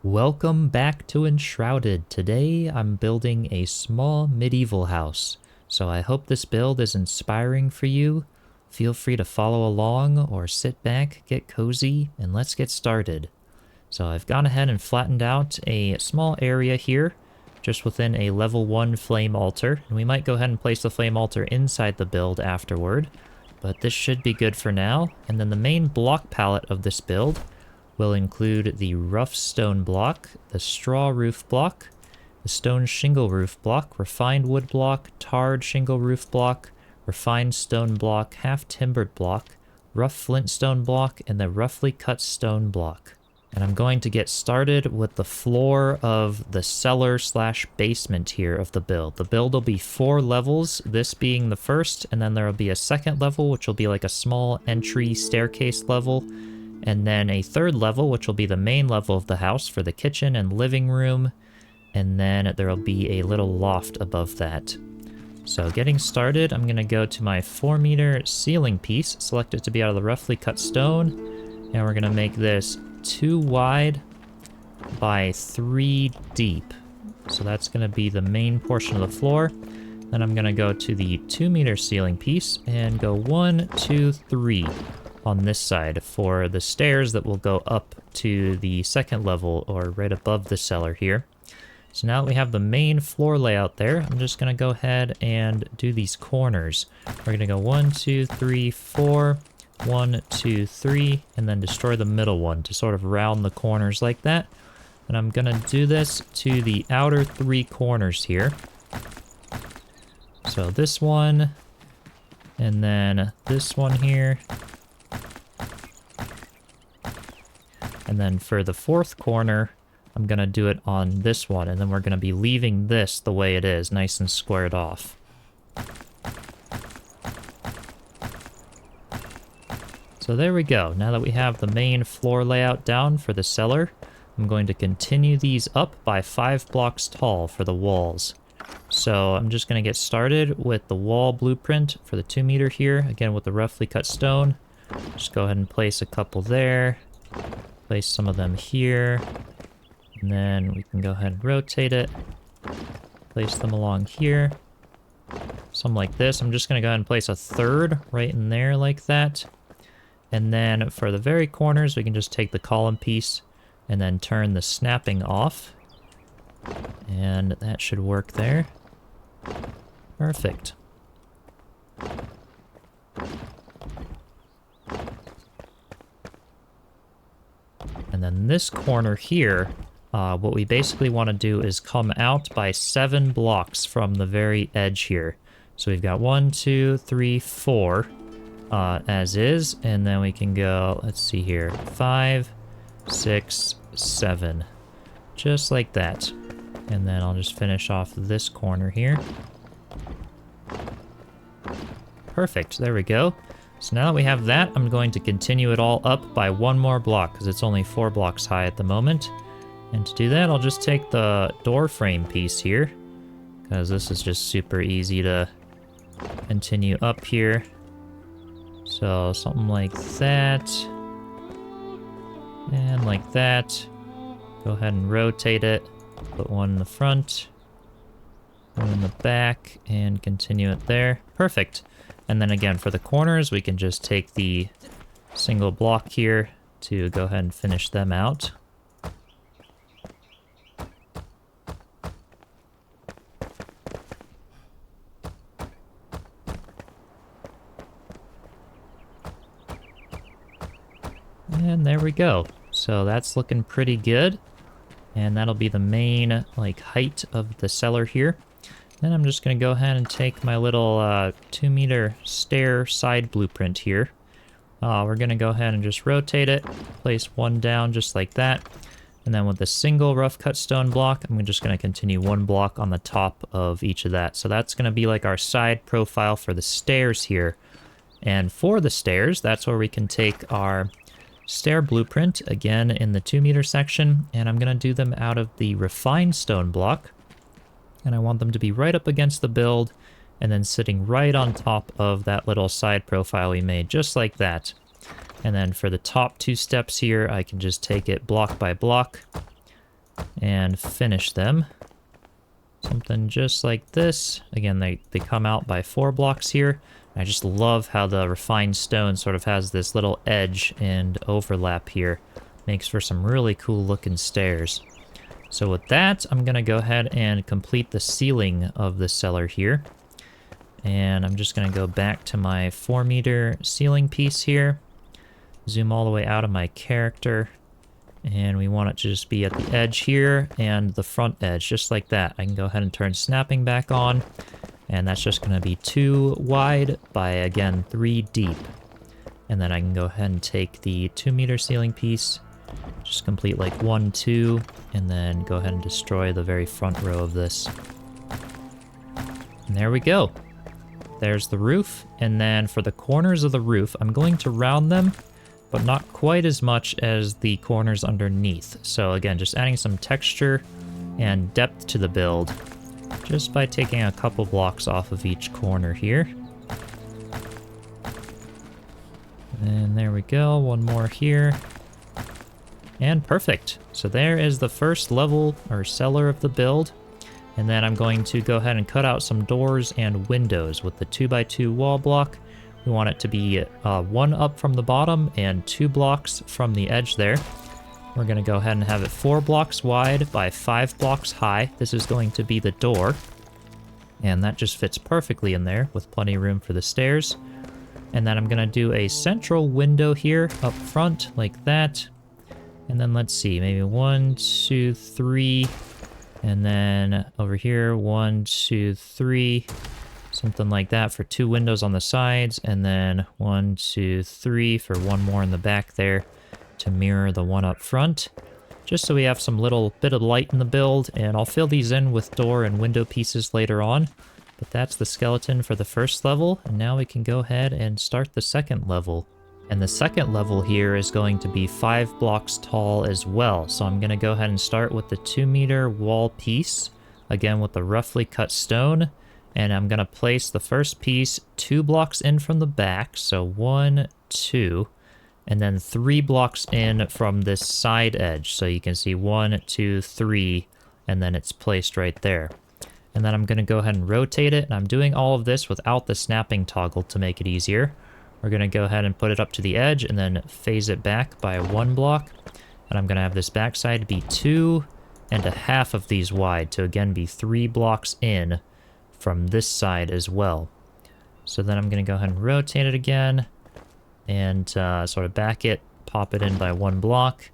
Welcome back to Enshrouded. Today I'm building a small medieval house, so I hope this build is inspiring for you. Feel free to follow along or sit back, get cozy, and let's get started. So I've gone ahead and flattened out a small area here, just within a level 1 flame altar, and we might go ahead and place the flame altar inside the build afterward, but this should be good for now. And then the main block palette of this build will include the rough stone block, the straw roof block, the stone shingle roof block, refined wood block, tarred shingle roof block, refined stone block, half timbered block, rough flintstone block, and the roughly cut stone block. And I'm going to get started with the floor of the cellar slash basement here of the build. The build will be 4 levels, this being the first, and then there will be a second level, which will be like a small entry staircase level, and then a third level, which will be the main level of the house for the kitchen and living room, and then there will be a little loft above that. So getting started, I'm going to go to my 4-meter ceiling piece, select it to be out of the roughly cut stone, and we're going to make this 2 wide by 3 deep. So that's going to be the main portion of the floor. Then I'm going to go to the 2-meter ceiling piece and go 1, 2, 3 on this side for the stairs that will go up to the second level or right above the cellar here. So now that we have the main floor layout there, I'm just going to go ahead and do these corners. We're going to go 1, 2, 3, 4, 1, 2, 3, and then destroy the middle one to sort of round the corners like that. And I'm going to do this to the outer 3 corners here. So this one, and then this one here. And then for the 4th corner, I'm going to do it on this one, and then we're going to be leaving this the way it is, nice and squared off. So there we go. Now that we have the main floor layout down for the cellar, I'm going to continue these up by 5 blocks tall for the walls. So I'm just going to get started with the wall blueprint for the 2-meter here, again with the roughly cut stone. Just go ahead and place a couple there. Place some of them here, and then we can go ahead and rotate it. Place them along here. Some like this. I'm just going to go ahead and place a 3rd right in there like that. And then for the very corners, we can just take the column piece and then turn the snapping off. And that should work there. Perfect. And then this corner here, what we basically want to do is come out by 7 blocks from the very edge here. So we've got 1, 2, 3, 4 as is, and then we can go, let's see here, 5, 6, 7, just like that. And then I'll just finish off this corner here. Perfect, there we go. So now that we have that, I'm going to continue it all up by 1 more block, because it's only 4 blocks high at the moment. And to do that, I'll just take the door frame piece here, because this is just super easy to continue up here. So something like that, and like that. Go ahead and rotate it, put one in the front, one in the back, and continue it there. Perfect. And then again, for the corners, we can just take the single block here to go ahead and finish them out. And there we go. So that's looking pretty good. And that'll be the main, like, height of the cellar here. Then I'm just going to go ahead and take my little 2-meter stair side blueprint here. We're going to go ahead and just rotate it, place one down just like that. And then with a single rough cut stone block, I'm just going to continue 1 block on the top of each of that. So that's going to be like our side profile for the stairs here. And for the stairs, that's where we can take our stair blueprint, again in the 2-meter section, and I'm going to do them out of the refined stone block. And I want them to be right up against the build and then sitting right on top of that little side profile we made, just like that. And then for the top 2 steps here, I can just take it block by block and finish them. Something just like this. Again, they come out by 4 blocks here. I just love how the refined stone sort of has this little edge and overlap here. Makes for some really cool looking stairs. So with that, I'm going to go ahead and complete the ceiling of the cellar here. And I'm just going to go back to my 4-meter ceiling piece here. Zoom all the way out of my character. And we want it to just be at the edge here and the front edge, just like that. I can go ahead and turn snapping back on. And that's just going to be 2 wide by, again, 3 deep. And then I can go ahead and take the 2-meter ceiling piece, just complete like 1, 2, and then go ahead and destroy the very front row of this. And there we go. There's the roof. And then for the corners of the roof, I'm going to round them, but not quite as much as the corners underneath. So again, just adding some texture and depth to the build, just by taking a couple blocks off of each corner here. And there we go, one more here. And perfect. So there is the first level or cellar of the build. And then I'm going to go ahead and cut out some doors and windows with the 2x2 wall block. We want it to be 1 up from the bottom and 2 blocks from the edge there. We're going to go ahead and have it 4 blocks wide by 5 blocks high. This is going to be the door. And that just fits perfectly in there with plenty of room for the stairs. And then I'm going to do a central window here up front like that. And then let's see, maybe 1, 2, 3. And then over here, 1, 2, 3. Something like that for 2 windows on the sides. And then 1, 2, 3 for 1 more in the back there to mirror the one up front. Just so we have some little bit of light in the build. And I'll fill these in with door and window pieces later on. But that's the skeleton for the first level. And now we can go ahead and start the second level. And the second level here is going to be 5 blocks tall as well. So I'm going to go ahead and start with the 2-meter wall piece. Again, with the roughly cut stone. And I'm going to place the first piece 2 blocks in from the back. So 1, 2. And then 3 blocks in from this side edge. So you can see 1, 2, 3. And then it's placed right there. And then I'm going to go ahead and rotate it. And I'm doing all of this without the snapping toggle to make it easier. We're going to go ahead and put it up to the edge and then phase it back by 1 block. And I'm going to have this backside be 2.5 of these wide to again be 3 blocks in from this side as well. So then I'm going to go ahead and rotate it again and sort of back it, pop it in by 1 block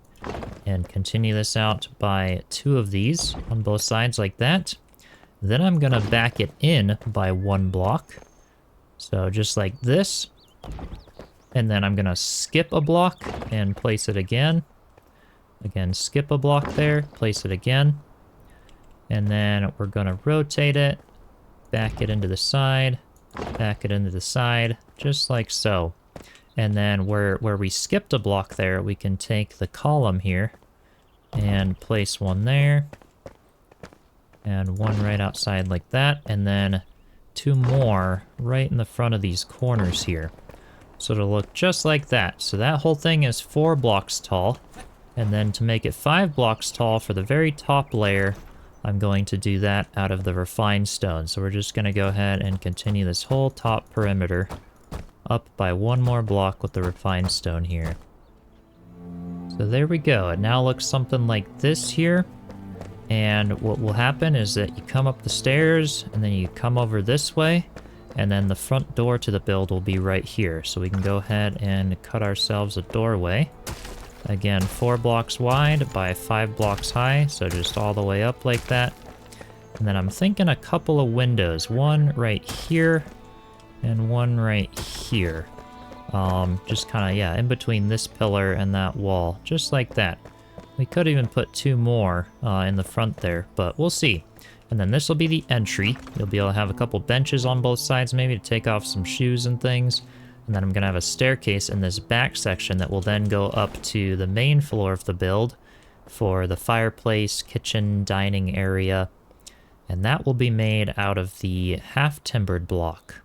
and continue this out by 2 of these on both sides like that. Then I'm going to back it in by 1 block. So just like this. And then I'm going to skip a block and place it again. Again, skip a block there, place it again. And then we're going to rotate it, back it into the side, back it into the side, just like so. And then where we skipped a block there, we can take the column here and place 1 there. And 1 right outside like that. And then 2 more right in the front of these corners here. So it'll look just like that. So that whole thing is 4 blocks tall. And then to make it 5 blocks tall for the very top layer, I'm going to do that out of the refined stone. So we're just going to go ahead and continue this whole top perimeter up by 1 more block with the refined stone here. So there we go. It now looks something like this here. And what will happen is that you come up the stairs and then you come over this way. And then the front door to the build will be right here. So we can go ahead and cut ourselves a doorway. Again, 4 blocks wide by 5 blocks high. So just all the way up like that. And then I'm thinking a couple of windows. 1 right here and 1 right here. Just kind of, yeah, in between this pillar and that wall. Just like that. We could even put 2 more in the front there, but we'll see. And then this will be the entry. You'll be able to have a couple benches on both sides maybe to take off some shoes and things. And then I'm going to have a staircase in this back section that will then go up to the main floor of the build for the fireplace, kitchen, dining area. And that will be made out of the half-timbered block.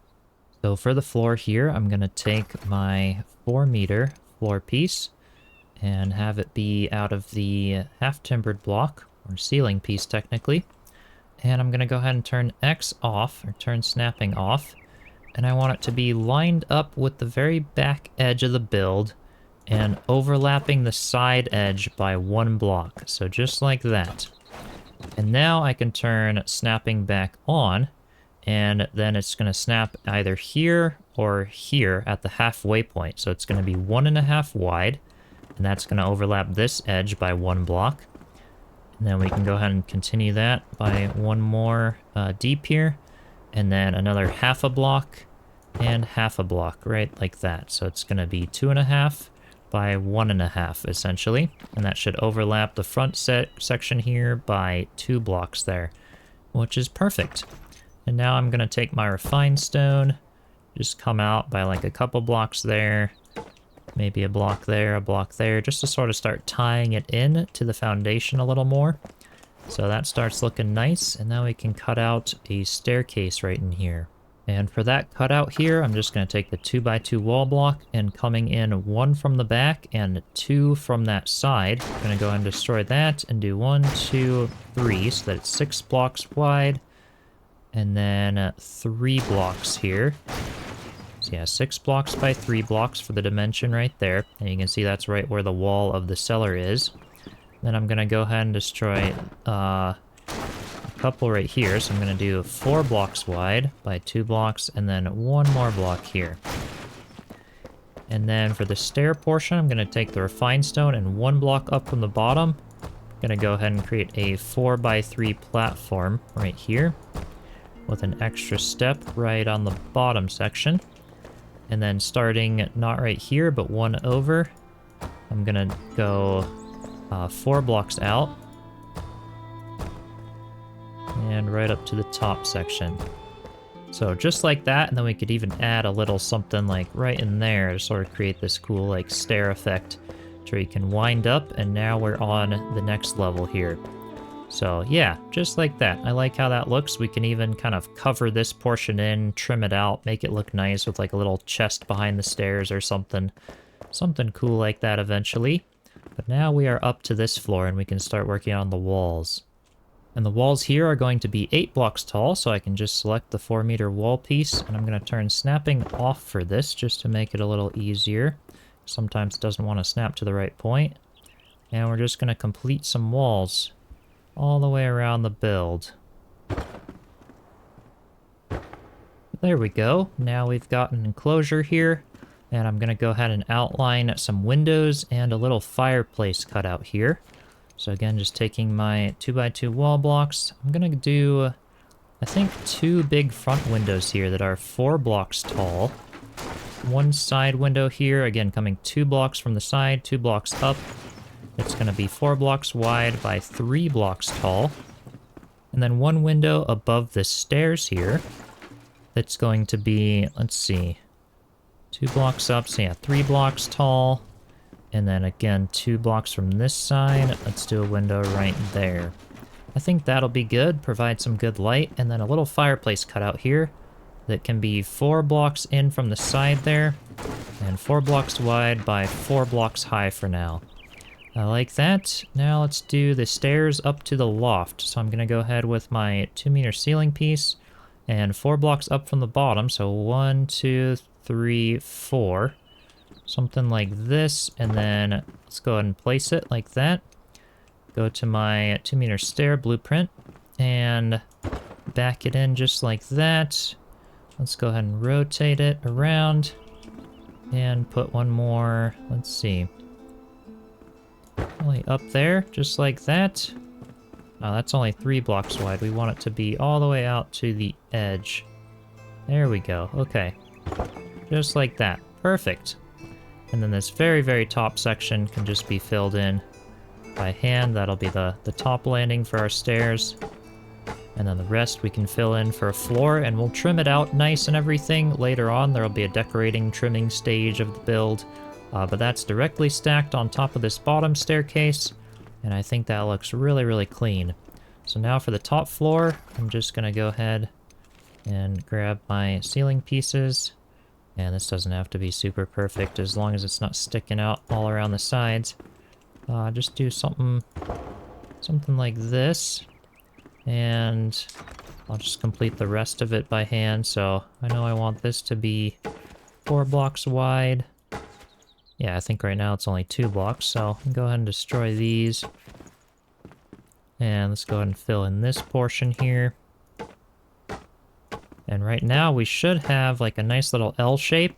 So for the floor here, I'm going to take my 4-meter floor piece and have it be out of the half-timbered block, or ceiling piece technically. And I'm going to go ahead and turn X off, or turn snapping off. And I want it to be lined up with the very back edge of the build and overlapping the side edge by 1 block. So just like that. And now I can turn snapping back on, and then it's going to snap either here or here at the halfway point. So it's going to be 1.5 wide, and that's going to overlap this edge by 1 block. And then we can go ahead and continue that by 1 more deep here, and then another 1/2 block and 1/2 block, right like that. So it's going to be 2.5 by 1.5 essentially, and that should overlap the front section here by 2 blocks there, which is perfect. And now I'm going to take my refined stone, just come out by like a couple blocks there, maybe a block there, just to sort of start tying it in to the foundation a little more. So that starts looking nice, and now we can cut out a staircase right in here. And for that cutout here, I'm just going to take the 2x2 wall block and coming in 1 from the back and 2 from that side. I'm going to go ahead and destroy that and do 1, 2, 3 so that it's 6 blocks wide. And then 3 blocks here. So yeah, 6 blocks by 3 blocks for the dimension right there. And you can see that's right where the wall of the cellar is. Then I'm going to go ahead and destroy a couple right here. So I'm going to do 4 blocks wide by 2 blocks and then 1 more block here. And then for the stair portion, I'm going to take the refined stone and 1 block up from the bottom. I'm going to go ahead and create a 4x3 platform right here with an extra step right on the bottom section. And then starting not right here, but 1 over, I'm going to go 4 blocks out. And right up to the top section. So just like that, and then we could even add a little something like right in there to sort of create this cool like stair effect where you can wind up, and now we're on the next level here. So yeah, just like that. I like how that looks. We can even kind of cover this portion in, trim it out, make it look nice with like a little chest behind the stairs or something. Something cool like that eventually. But now we are up to this floor and we can start working on the walls. And the walls here are going to be 8 blocks tall, so I can just select the 4-meter wall piece, and I'm going to turn snapping off for this just to make it a little easier. Sometimes it doesn't want to snap to the right point. And we're just going to complete some walls all the way around the build. There we go. Now we've got an enclosure here, and I'm going to go ahead and outline some windows and a little fireplace cut out here. So again, just taking my 2x2 wall blocks, I'm going to do, I think, 2 big front windows here that are 4 blocks tall. 1 side window here, again, coming 2 blocks from the side, 2 blocks up. It's going to be 4 blocks wide by 3 blocks tall. And then 1 window above the stairs here that's going to be, let's see, 2 blocks up, so yeah, 3 blocks tall. And then again, 2 blocks from this side. Let's do a window right there. I think that'll be good, provide some good light, and then a little fireplace cut out here that can be 4 blocks in from the side there, and 4 blocks wide by 4 blocks high for now. I like that. Now let's do the stairs up to the loft. So I'm going to go ahead with my 2-meter ceiling piece, and 4 blocks up from the bottom, so 1, 2, 3, 4. Something like this, and then let's go ahead and place it like that. Go to my 2-meter stair blueprint and back it in just like that. Let's go ahead and rotate it around and put 1 more, let's see, only up there, just like that. Oh, that's only 3 blocks wide. We want it to be all the way out to the edge. There we go. Okay. Just like that. Perfect. And then this very, very top section can just be filled in by hand. That'll be the top landing for our stairs. And then the rest we can fill in for a floor, and we'll trim it out nice and everything. Later on, there'll be a decorating, trimming stage of the build. But that's directly stacked on top of this bottom staircase. And I think that looks really, really clean. So now for the top floor, I'm just going to go ahead and grab my ceiling pieces. And this doesn't have to be super perfect as long as it's not sticking out all around the sides. Just do something something like this. And I'll just complete the rest of it by hand. So I know I want this to be 4 blocks wide. Yeah, I think right now it's only 2 blocks, so I can go ahead and destroy these. And let's go ahead and fill in this portion here. And right now we should have like a nice little L shape.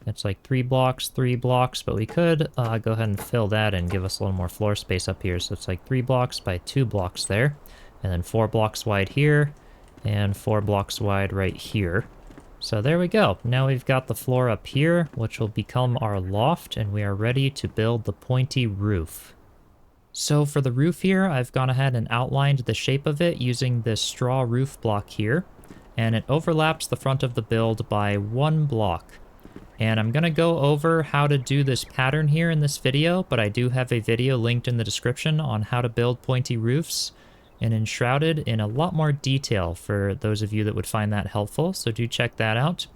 It's like 3 blocks, but we could go ahead and fill that and give us a little more floor space up here. So it's like 3 blocks by 2 blocks there. And then 4 blocks wide here, and 4 blocks wide right here. So there we go. Now we've got the floor up here, which will become our loft, and we are ready to build the pointy roof. So for the roof here, I've gone ahead and outlined the shape of it using this straw roof block here, and it overlaps the front of the build by 1 block. And I'm gonna go over how to do this pattern here in this video, but I do have a video linked in the description on how to build pointy roofs and Enshrouded in a lot more detail for those of you that would find that helpful, so do check that out.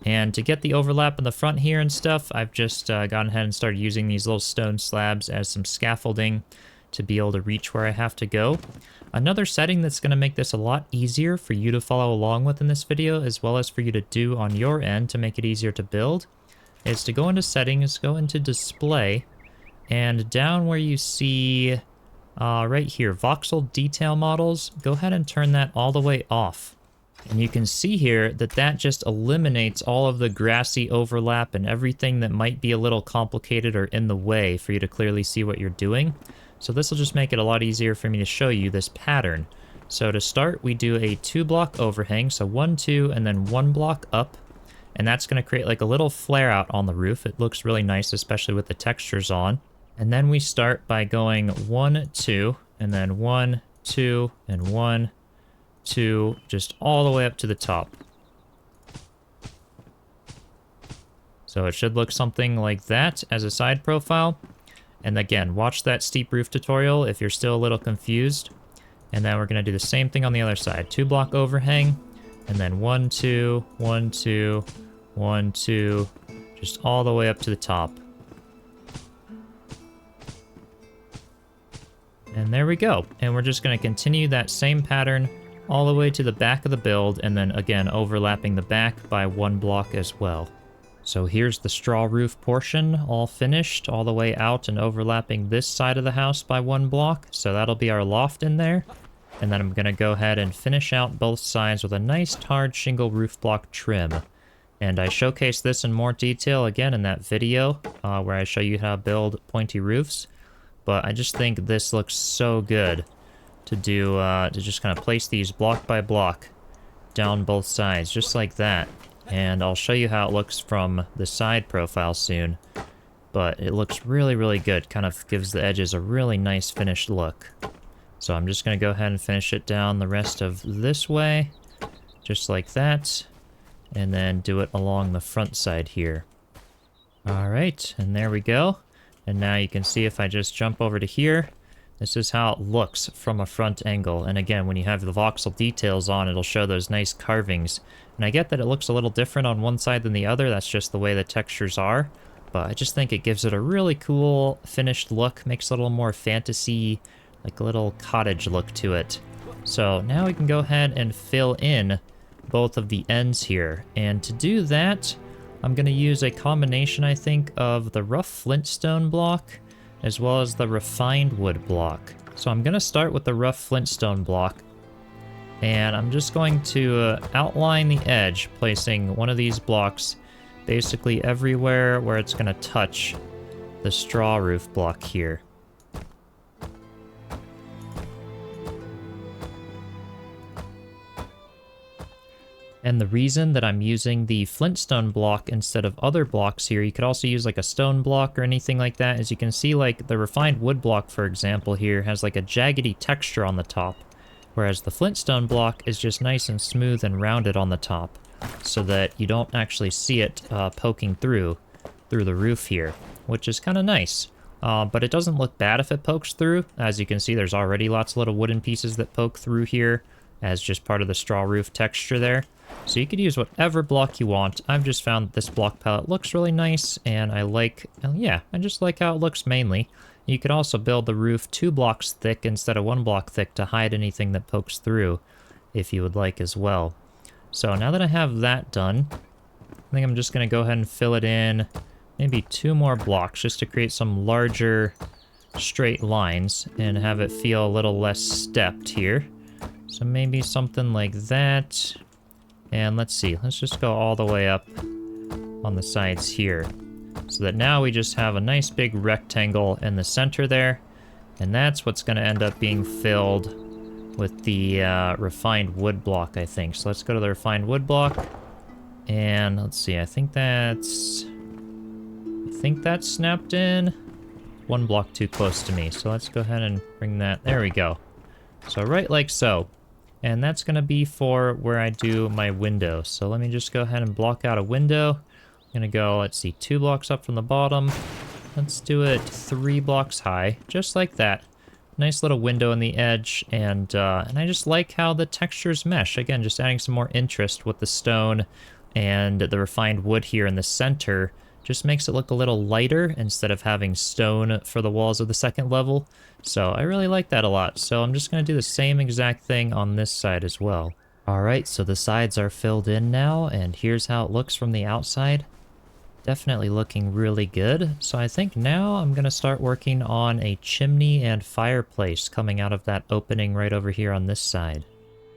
And to get the overlap in the front here and stuff, I've just gone ahead and started using these little stone slabs as some scaffolding to be able to reach where I have to go. Another setting that's going to make this a lot easier for you to follow along with in this video, as well as for you to do on your end to make it easier to build, is to go into settings, go into display, and down where you see right here, voxel detail models, go ahead and turn that all the way off. And you can see here that that just eliminates all of the grassy overlap and everything that might be a little complicated or in the way for you to clearly see what you're doing. So this will just make it a lot easier for me to show you this pattern. So to start, we do a 2 block overhang, so 1, 2, and then 1 block up. And that's going to create like a little flare out on the roof. It looks really nice, especially with the textures on. And then we start by going 1, 2, and then 1, 2, and 1, 2, just all the way up to the top. So it should look something like that as a side profile. And again, watch that steep roof tutorial if you're still a little confused. And then we're going to do the same thing on the other side. 2 block overhang, and then 1, 2, 1, 2, 1, 2, just all the way up to the top. And there we go. And we're just going to continue that same pattern all the way to the back of the build, and then again overlapping the back by 1 block as well. So here's the straw roof portion all finished all the way out and overlapping this side of the house by 1 block. So that'll be our loft in there. And then I'm going to go ahead and finish out both sides with a nice tarred shingle roof block trim. And I showcase this in more detail again in that video where I show you how to build pointy roofs. But I just think this looks so good to do, to just kind of place these block by block down both sides, just like that. And I'll show you how it looks from the side profile soon. But it looks really, really good. Kind of gives the edges a really nice finished look. So I'm just going to go ahead and finish it down the rest of this way, just like that. And then do it along the front side here. Alright, and there we go. And now you can see if I just jump over to here, this is how it looks from a front angle. And again, when you have the voxel details on, it'll show those nice carvings. And I get that it looks a little different on one side than the other, that's just the way the textures are. But I just think it gives it a really cool finished look, makes it a little more fantasy, like a little cottage look to it. So now we can go ahead and fill in both of the ends here. And to do that, I'm going to use a combination, I think, of the rough flintstone block as well as the refined wood block. So I'm going to start with the rough flintstone block, and I'm just going to outline the edge, placing one of these blocks basically everywhere where it's going to touch the straw roof block here. And the reason that I'm using the flintstone block instead of other blocks here, you could also use like a stone block or anything like that, as you can see like the refined wood block, for example, here has like a jaggedy texture on the top, whereas the flintstone block is just nice and smooth and rounded on the top, so that you don't actually see it poking through the roof here, which is kind of nice. But it doesn't look bad if it pokes through. As you can see, there's already lots of little wooden pieces that poke through here as just part of the straw roof texture there. So you could use whatever block you want. I've just found that this block palette looks really nice, and I like, yeah, I just like how it looks mainly. you could also build the roof 2 blocks thick instead of 1 block thick to hide anything that pokes through, if you would like as well. So now that I have that done, I think I'm just going to go ahead and fill it in maybe 2 more blocks just to create some larger straight lines and have it feel a little less stepped here. So maybe something like that. And let's see, let's just go all the way up on the sides here. So that now we just have a nice big rectangle in the center there. And that's what's going to end up being filled with the refined wood block, I think. So let's go to the refined wood block. And let's see, I think that's snapped in. 1 block too close to me. So let's go ahead and bring that, there we go. So right like so. And that's gonna be for where I do my window. So let me just go ahead and block out a window. I'm gonna go, let's see, 2 blocks up from the bottom. Let's do it 3 blocks high, just like that. Nice little window in the edge, and I just like how the textures mesh. Again, just adding some more interest with the stone and the refined wood here in the center. Just makes it look a little lighter instead of having stone for the walls of the second level. So I really like that a lot. So I'm just going to do the same exact thing on this side as well. Alright, so the sides are filled in now, and here's how it looks from the outside. Definitely looking really good. So I think now I'm going to start working on a chimney and fireplace coming out of that opening right over here on this side.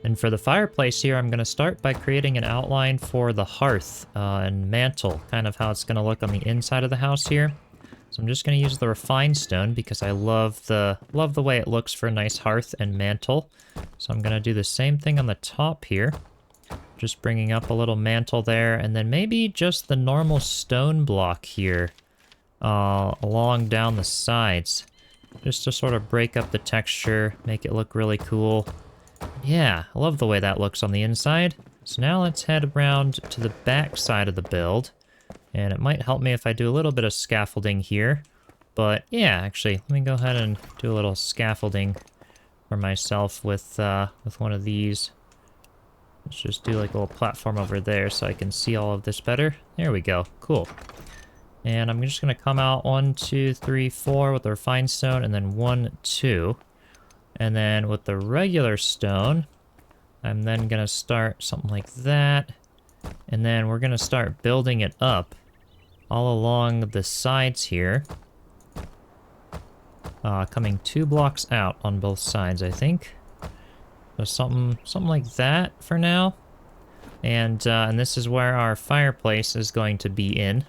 And for the fireplace here, I'm going to start by creating an outline for the hearth and mantle, kind of how it's going to look on the inside of the house here. So I'm just going to use the refined stone because I love the way it looks for a nice hearth and mantle. So I'm going to do the same thing on the top here. Just bringing up a little mantle there, and then maybe just the normal stone block here along down the sides. Just to sort of break up the texture, make it look really cool. Yeah, I love the way that looks on the inside. So now let's head around to the back side of the build. And it might help me if I do a little bit of scaffolding here. But yeah, actually, let me go ahead and do a little scaffolding for myself with one of these. Let's just do like a little platform over there so I can see all of this better. There we go, cool. And I'm just gonna come out 1, 2, 3, 4 with the refined stone, and then 1, 2. And then with the regular stone, I'm then going to start something like that. And then we're going to start building it up all along the sides here. Coming 2 blocks out on both sides, I think. So something like that for now. And this is where our fireplace is going to be in.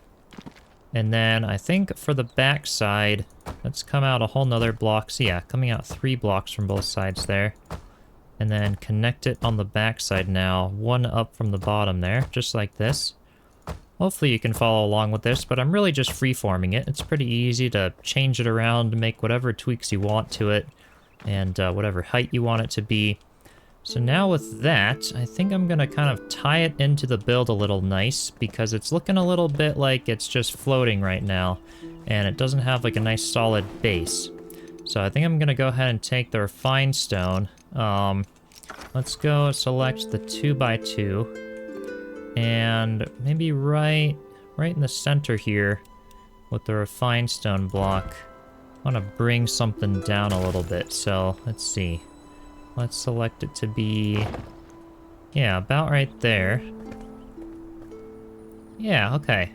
And then I think for the back side, let's come out a whole nother block. So yeah, coming out 3 blocks from both sides there. And then connect it on the back side now, 1 up from the bottom there, just like this. Hopefully you can follow along with this, but I'm really just freeforming it. It's pretty easy to change it around to make whatever tweaks you want to it, and whatever height you want it to be. So now with that, I think I'm gonna kind of tie it into the build a little nice, because it's looking a little bit like it's just floating right now, and it doesn't have like a nice solid base. So I think I'm gonna go ahead and take the refined stone. Let's go select the 2x2, and maybe right in the center here with the refined stone block. I want to bring something down a little bit, so let's see. Let's select it to be, yeah, about right there. Yeah, okay.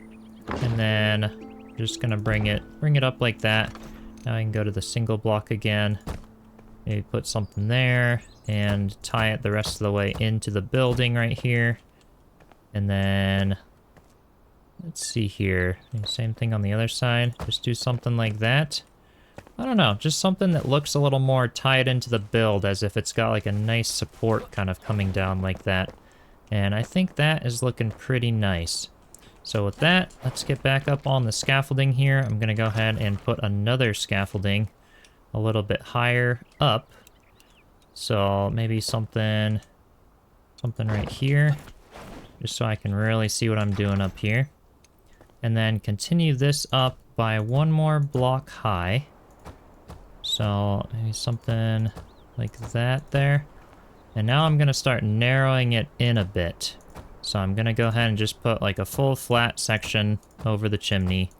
And then just gonna bring it up like that. Now I can go to the single block again. Maybe put something there and tie it the rest of the way into the building right here. And then let's see here. Same thing on the other side. Just do something like that. I don't know, just something that looks a little more tied into the build, as if it's got like a nice support kind of coming down like that. And I think that is looking pretty nice. So with that, let's get back up on the scaffolding here. I'm gonna go ahead and put another scaffolding a little bit higher up. So maybe something right here, just so I can really see what I'm doing up here. And then continue this up by 1 more block high. So maybe something like that there. And now I'm gonna start narrowing it in a bit. So I'm gonna go ahead and just put like a full flat section over the chimney.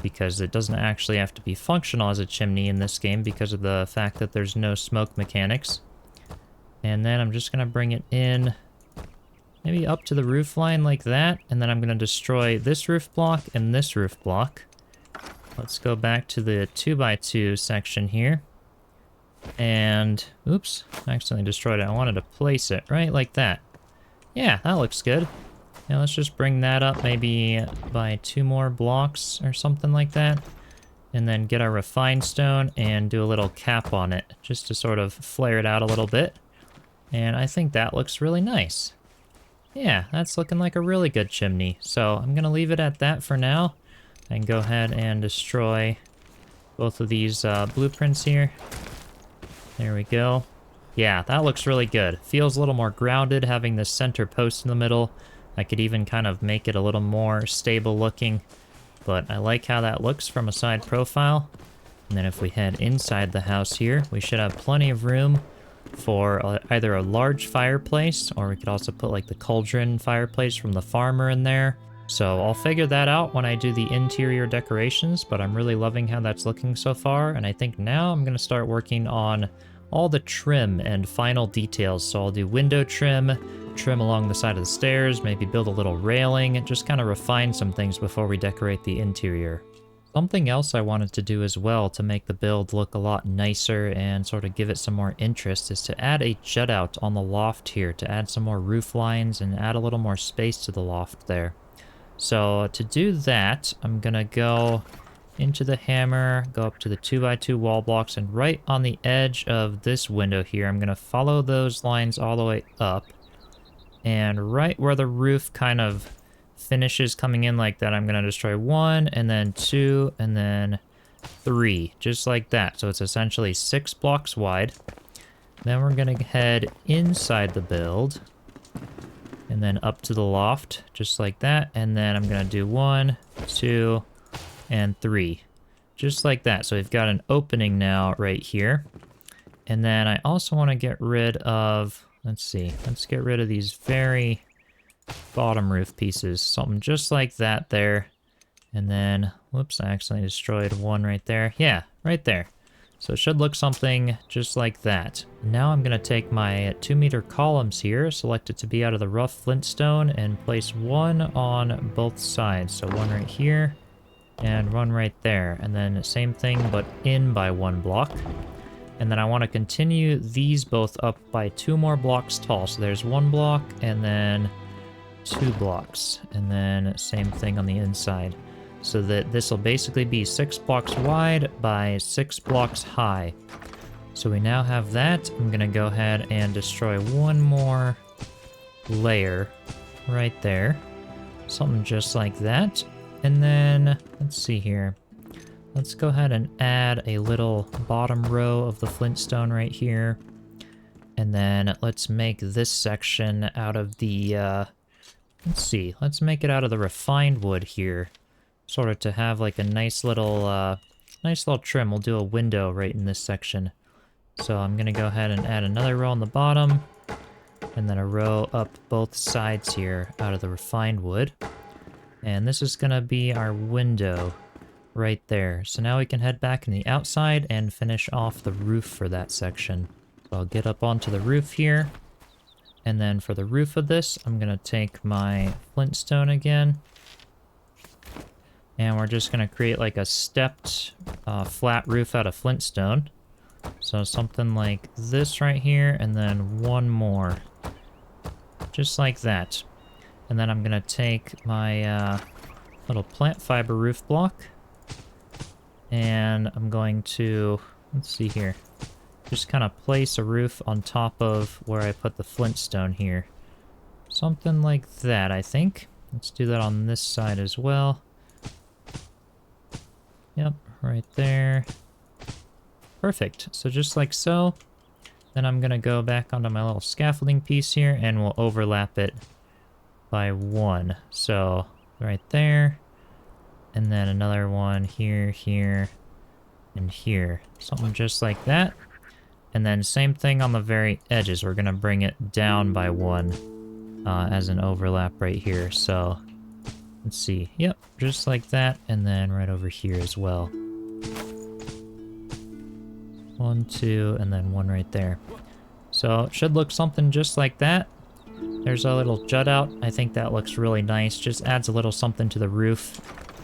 because it doesn't actually have to be functional as a chimney in this game because of the fact that there's no smoke mechanics. And then I'm just gonna bring it in maybe up to the roof line like that, and then I'm gonna destroy this roof block and this roof block. Let's go back to the 2x2 section here. And, oops, I accidentally destroyed it. I wanted to place it right like that. Yeah, that looks good. Now let's just bring that up maybe by 2 more blocks or something like that. And then get our refined stone and do a little cap on it, just to sort of flare it out a little bit. And I think that looks really nice. Yeah, that's looking like a really good chimney. So I'm gonna leave it at that for now. I can go ahead and destroy both of these blueprints here. There we go. Yeah, that looks really good. Feels a little more grounded having this center post in the middle. I could even kind of make it a little more stable looking, but I like how that looks from a side profile. And then if we head inside the house here, we should have plenty of room for either a large fireplace, or we could also put like the cauldron fireplace from the farmer in there. So I'll figure that out when I do the interior decorations, but I'm really loving how that's looking so far. And I think now I'm going to start working on all the trim and final details. So I'll do window trim along the side of the stairs, maybe build a little railing, and just kind of refine some things before we decorate the interior. Something else I wanted to do as well to make the build look a lot nicer and sort of give it some more interest is to add a jut out on the loft here to add some more roof lines and add a little more space to the loft there. So to do that, I'm gonna go into the hammer, go up to the 2x2 wall blocks, and right on the edge of this window here, I'm gonna follow those lines all the way up. And right where the roof kind of finishes coming in like that, I'm gonna destroy 1, and then 2, and then 3, just like that. So it's essentially 6 blocks wide. Then we're gonna head inside the build, and then up to the loft, just like that. And then I'm gonna do 1, 2, and 3, just like that. So we've got an opening now right here. And then I also want to get rid of, let's get rid of these very bottom roof pieces, something just like that there. And then, whoops, I accidentally destroyed 1 right there. Yeah, right there. So it should look something just like that. Now I'm gonna take my 2-meter columns here, select it to be out of the rough flintstone, and place 1 on both sides. So 1 right here, and 1 right there. And then same thing, but in by 1 block. And then I want to continue these both up by 2 more blocks tall. So there's 1 block, and then 2 blocks. And then same thing on the inside. So that this will basically be 6 blocks wide by 6 blocks high. So we now have that. I'm gonna go ahead and destroy 1 more layer right there. Something just like that. And then, let's see here. Let's go ahead and add a little bottom row of the flintstone right here. And then let's make this section out of the, let's make it out of the refined wood here. Sort of to have like a nice little trim. We'll do a window right in this section. So I'm gonna go ahead and add another row on the bottom, and then a row up both sides here out of the refined wood. And this is gonna be our window right there. So now we can head back in the outside and finish off the roof for that section. So I'll get up onto the roof here. And then for the roof of this, I'm gonna take my flintstone again. And we're just gonna create like a stepped flat roof out of flintstone. So something like this right here, and then 1 more. Just like that. And then I'm gonna take my little plant fiber roof block. And I'm going to, let's see here. Just kind of place a roof on top of where I put the flintstone here. Something like that, I think. Let's do that on this side as well. Yep, right there. Perfect. So just like so. Then I'm gonna go back onto my little scaffolding piece here, and we'll overlap it by 1. So right there. And then another one here, here, and here. Something just like that. And then same thing on the very edges. We're gonna bring it down by 1 as an overlap right here. So Let's see. Yep, just like that. And then right over here as well. 1, 2, and then 1 right there. So it should look something just like that. There's a little jut out. I think that looks really nice. Just adds a little something to the roof.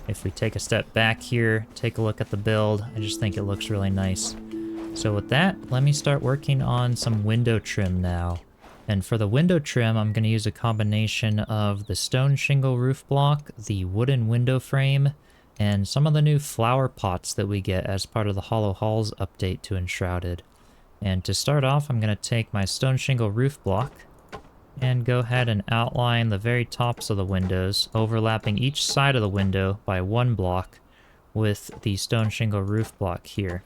If we take a step back here, take a look at the build, I just think it looks really nice. So with that, let me start working on some window trim now. And for the window trim, I'm going to use a combination of the stone shingle roof block, the wooden window frame, and some of the new flower pots that we get as part of the Hollow Halls update to Enshrouded. And to start off, I'm going to take my stone shingle roof block and go ahead and outline the very tops of the windows, overlapping each side of the window by 1 block with the stone shingle roof block here.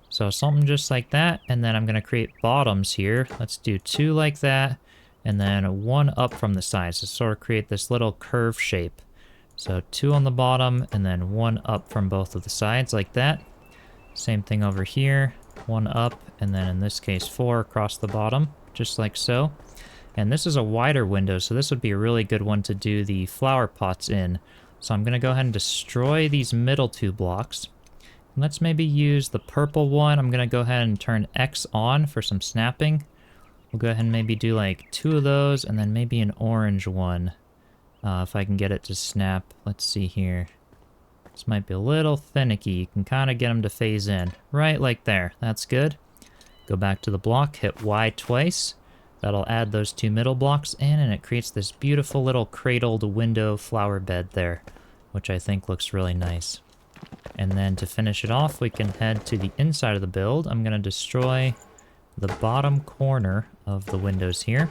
So something just like that, and then I'm going to create bottoms here. Let's do 2 like that, and then 1 up from the sides to sort of create this little curve shape. So 2 on the bottom, and then 1 up from both of the sides like that. Same thing over here, 1 up, and then in this case 4 across the bottom, just like so. And this is a wider window, so this would be a really good one to do the flower pots in. So I'm going to go ahead and destroy these middle 2 blocks. Let's maybe use the purple one. I'm going to go ahead and turn X on for some snapping. We'll go ahead and maybe do like 2 of those, and then maybe an orange one. If I can get it to snap. Let's see here. This might be a little finicky. You can kind of get them to phase in. Right like there. That's good. Go back to the block, hit Y twice. That'll add those 2 middle blocks in, and it creates this beautiful little cradled window flower bed there, which I think looks really nice. And then to finish it off, we can head to the inside of the build. I'm going to destroy the bottom corner of the windows here.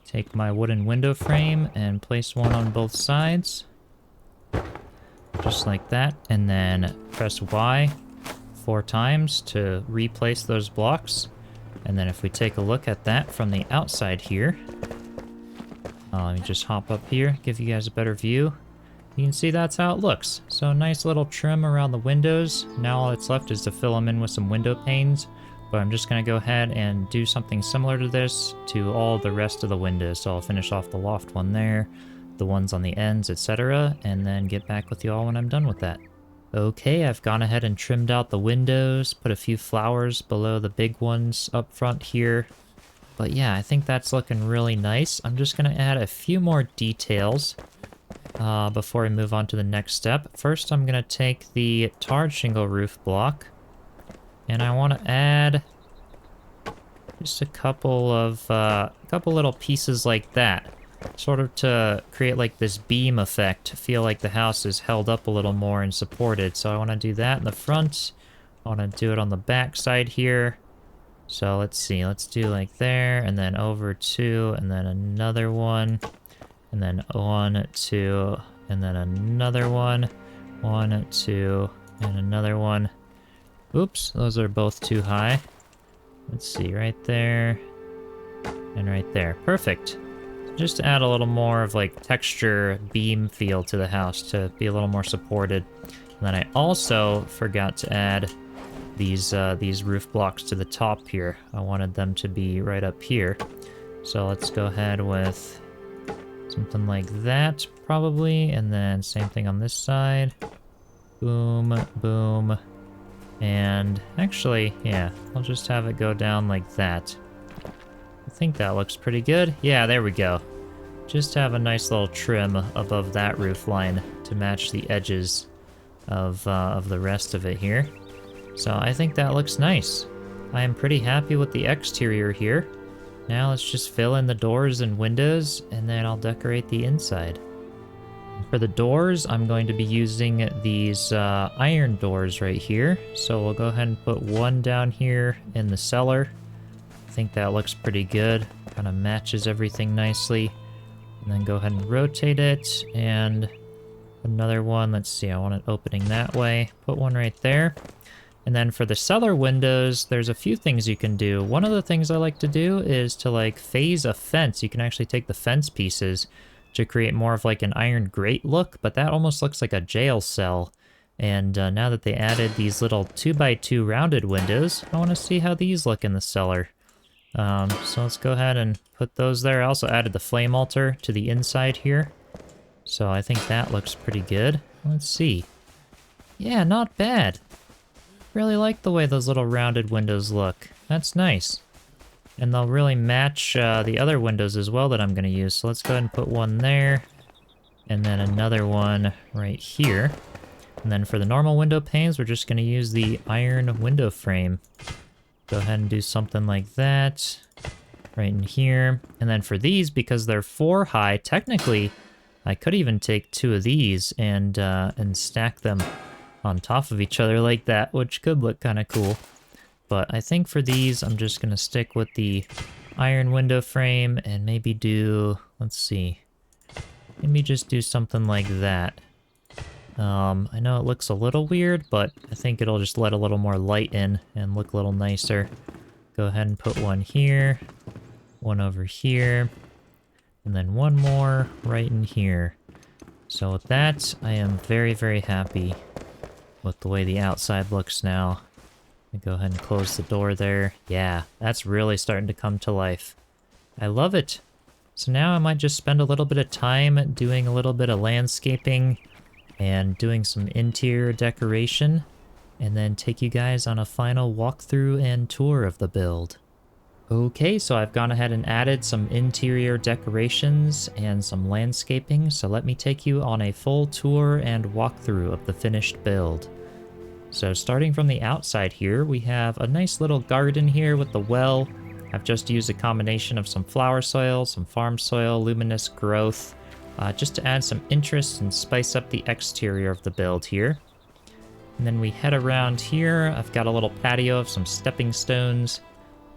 Take my wooden window frame and place 1 on both sides. Just like that. And then press Y 4 times to replace those blocks. And then if we take a look at that from the outside here. Let me just hop up here, give you guys a better view. You can see that's how it looks. So nice little trim around the windows. Now all that's left is to fill them in with some window panes. But I'm just going to go ahead and do something similar to this to all the rest of the windows. So I'll finish off the loft one there, the ones on the ends, etc. And then get back with you all when I'm done with that. Okay, I've gone ahead and trimmed out the windows, put a few flowers below the big ones up front here. But yeah, I think that's looking really nice. I'm just going to add a few more details before we move on to the next step. First, I'm going to take the tarred shingle roof block, and I want to add just a couple little pieces like that, sort of to create like this beam effect, feel like the house is held up a little more and supported. So I want to do that in the front. I want to do it on the back side here. So let's see, let's do like there, and then over 2, and then another one. And then 1, 2, and then another one. 1, 2, and another one. Oops, those are both too high. Let's see, right there. And right there. Perfect. Just to add a little more of like texture beam feel to the house to be a little more supported. And then I also forgot to add these roof blocks to the top here. I wanted them to be right up here. So let's go ahead with something like that, probably, and then same thing on this side. Boom, boom, and actually, yeah, I'll just have it go down like that. I think that looks pretty good. Yeah, there we go. Just have a nice little trim above that roof line to match the edges of the rest of it here. So I think that looks nice. I am pretty happy with the exterior here. Now let's just fill in the doors and windows, and then I'll decorate the inside. For the doors, I'm going to be using these iron doors right here. So we'll go ahead and put 1 down here in the cellar. I think that looks pretty good. Kind of matches everything nicely. And then go ahead and rotate it, and another one. Let's see, I want it opening that way. Put 1 right there. And then for the cellar windows, there's a few things you can do. One of the things I like to do is to like phase a fence. You can actually take the fence pieces to create more of like an iron grate look, but that almost looks like a jail cell. And now that they added these little 2x2 rounded windows, I want to see how these look in the cellar. So let's go ahead and put those there. I also added the flame altar to the inside here. So I think that looks pretty good. Let's see. Yeah, not bad. Really like the way those little rounded windows look. That's nice. And they'll really match the other windows as well that I'm going to use. So let's go ahead and put one there. And then another one right here. And then for the normal window panes, we're just going to use the iron window frame. Go ahead and do something like that. Right in here. And then for these, because they're 4 high, technically, I could even take 2 of these and stack them on top of each other like that, which could look kind of cool. But I think for these, I'm just going to stick with the iron window frame and maybe do, let's see, maybe just do something like that. I know it looks a little weird, but I think it'll just let a little more light in and look a little nicer. Go ahead and put one here, one over here, and then one more right in here. So with that, I am very, very happy with the way the outside looks now. Go ahead and close the door there. Yeah, that's really starting to come to life. I love it. So now I might just spend a little bit of time doing a little bit of landscaping and doing some interior decoration, and then take you guys on a final walkthrough and tour of the build. Okay, so I've gone ahead and added some interior decorations and some landscaping, so let me take you on a full tour and walkthrough of the finished build. So starting from the outside here, we have a nice little garden here with the well. I've just used a combination of some flower soil, some farm soil, luminous growth, just to add some interest and spice up the exterior of the build here. And then we head around here. I've got a little patio of some stepping stones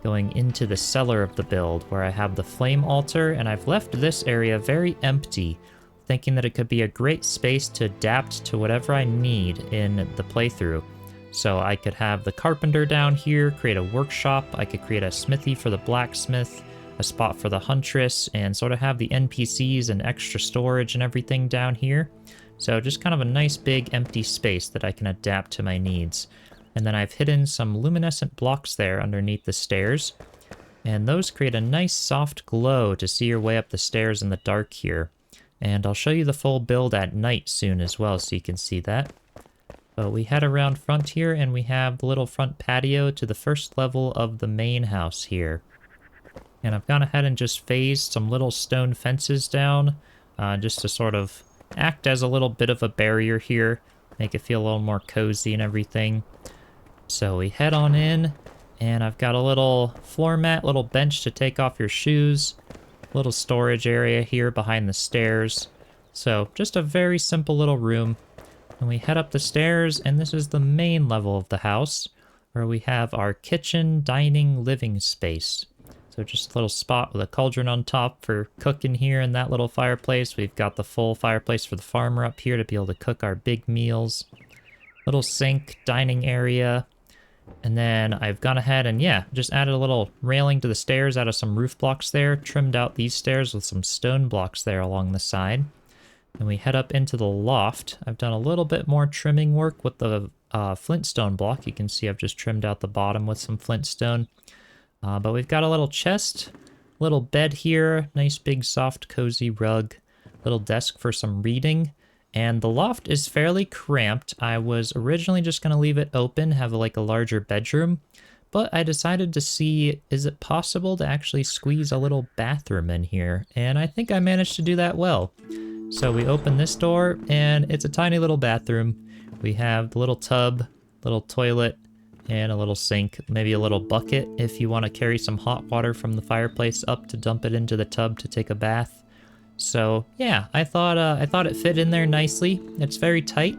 going into the cellar of the build, where I have the flame altar, and I've left this area very empty, thinking that it could be a great space to adapt to whatever I need in the playthrough. So I could have the carpenter down here, create a workshop, I could create a smithy for the blacksmith, a spot for the huntress, and sort of have the NPCs and extra storage and everything down here. So just kind of a nice big empty space that I can adapt to my needs. And then I've hidden some luminescent blocks there underneath the stairs, and those create a nice soft glow to see your way up the stairs in the dark here. And I'll show you the full build at night soon as well, so you can see that. But we head around front here, and we have the little front patio to the first level of the main house here. And I've gone ahead and just phased some little stone fences down, just to sort of act as a little bit of a barrier here, make it feel a little more cozy and everything. So we head on in, and I've got a little floor mat, little bench to take off your shoes, little storage area here behind the stairs. So just a very simple little room. And we head up the stairs, and this is the main level of the house, where we have our kitchen, dining, living space. So just a little spot with a cauldron on top for cooking here in that little fireplace. We've got the full fireplace for the farmer up here to be able to cook our big meals. Little sink, dining area. And then I've gone ahead and, yeah, just added a little railing to the stairs out of some roof blocks there, trimmed out these stairs with some stone blocks there along the side. And we head up into the loft. I've done a little bit more trimming work with the flintstone block. You can see I've just trimmed out the bottom with some flintstone. But we've got a little chest, little bed here, nice big soft cozy rug, little desk for some reading. And the loft is fairly cramped. I was originally just going to leave it open, have like a larger bedroom, but I decided to see, is it possible to actually squeeze a little bathroom in here? And I think I managed to do that well. So we open this door, and it's a tiny little bathroom. We have the little tub, little toilet, and a little sink, maybe a little bucket if you want to carry some hot water from the fireplace up to dump it into the tub to take a bath. So yeah, I thought it fit in there nicely. It's very tight,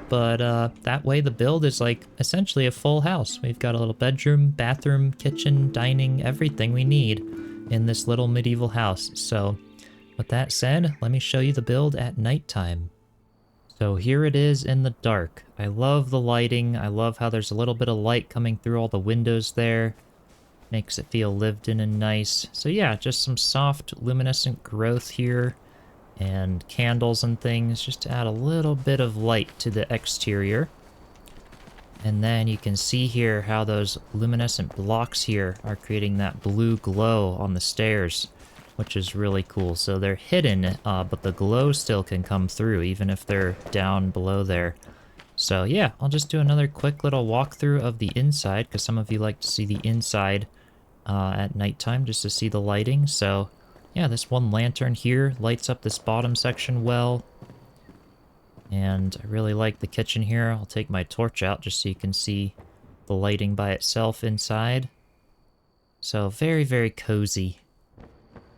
but that way the build is like essentially a full house. We've got a little bedroom, bathroom, kitchen, dining, everything we need in this little medieval house. So with that said, let me show you the build at nighttime. So here it is in the dark. I love the lighting. I love how there's a little bit of light coming through all the windows there. Makes it feel lived in and nice. So yeah, just some soft luminescent growth here and candles and things just to add a little bit of light to the exterior. And then you can see here how those luminescent blocks here are creating that blue glow on the stairs. which is really cool. So they're hidden, but the glow still can come through, even if they're down below there. So yeah, I'll just do another quick little walkthrough of the inside, because some of you like to see the inside at nighttime, just to see the lighting. So yeah, this one lantern here lights up this bottom section well. And I really like the kitchen here. I'll take my torch out just so you can see the lighting by itself inside. So very, very cozy.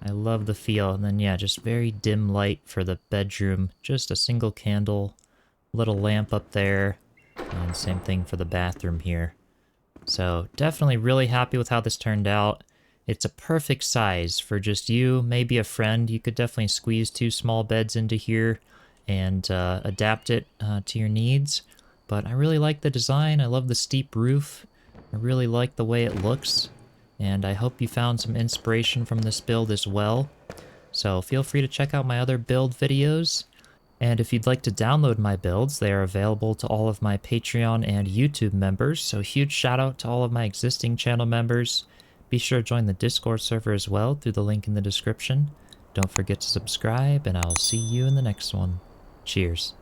I love the feel. And then yeah, just very dim light for the bedroom. Just a single candle, little lamp up there, and same thing for the bathroom here. So definitely really happy with how this turned out. It's a perfect size for just you, maybe a friend. You could definitely squeeze 2 small beds into here and adapt it to your needs. But I really like the design. I love the steep roof. I really like the way it looks. And I hope you found some inspiration from this build as well. So feel free to check out my other build videos. And if you'd like to download my builds, they are available to all of my Patreon and YouTube members. So huge shout out to all of my existing channel members. Be sure to join the Discord server as well through the link in the description. Don't forget to subscribe, and I'll see you in the next one. Cheers.